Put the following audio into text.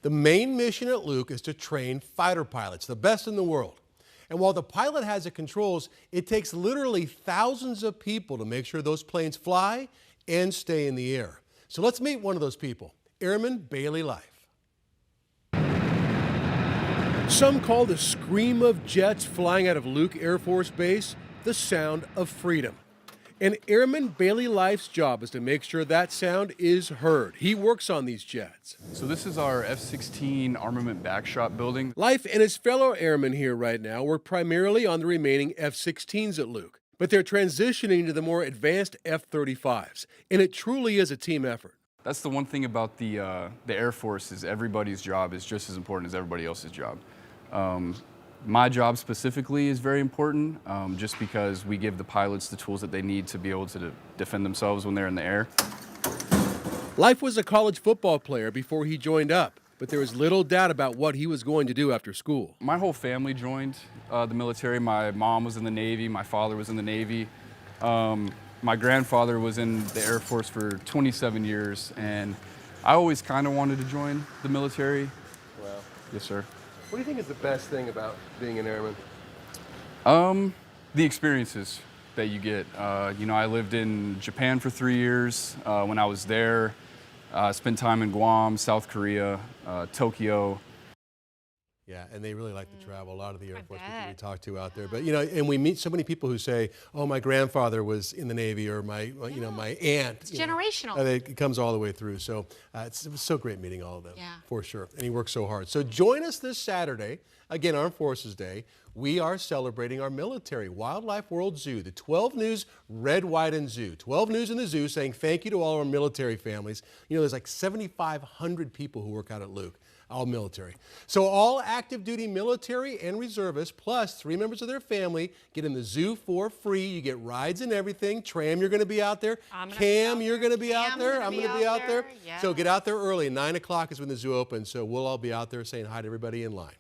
The main mission at Luke is to train fighter pilots, the best in the world. And while the pilot has the controls, it takes literally thousands of people to make sure those planes fly and stay in the air. So let's meet one of those people, Airman Bailey Life. Some call the scream of jets flying out of Luke Air Force Base the sound of freedom. And Airman Bailey Life's job is to make sure that sound is heard. He works on these jets. So this is our F-16 armament backshot building. Life and his fellow airmen here right now work primarily on the remaining F-16s at Luke, but they're transitioning to the more advanced F-35s, and it truly is a team effort. That's the one thing about the Air Force is everybody's job is just as important as everybody else's job. My job specifically is very important just because we give the pilots the tools that they need to be able to defend themselves when they're in the air. Life was a college football player before he joined up, but there was little doubt about what he was going to do after school. My whole family joined the military. My mom was in the Navy, my father was in the Navy. My grandfather was in the Air Force for 27 years, and I always kind of wanted to join the military. Wow. Yes, sir. What do you think is the best thing about being an airman? The experiences that you get. You know, I lived in Japan for 3 years. When I was there, spent time in Guam, South Korea, Tokyo. Yeah, and they really like to travel. A lot of the Air Force people we talk to out there. But, you know, and we meet so many people who say, oh, my grandfather was in the Navy, or my, you know, my aunt. It's generational. It comes all the way through. So it was so great meeting all of them, yeah, for sure. And he works so hard. So join us this Saturday, again, Armed Forces Day. We are celebrating our military, Wildlife World Zoo, the 12 News Red, White, and Zoo. 12 News in the Zoo saying thank you to all our military families. You know, there's like 7,500 people who work out at Luke. All military. So all active duty military and reservists, plus 3 members of their family, get in the zoo for free. You get rides and everything. Tram, you're going to be out there. Cam, you're going to be out there. I'm going to be out there. Yeah. So get out there early. 9 o'clock is when the zoo opens. So we'll all be out there saying hi to everybody in line.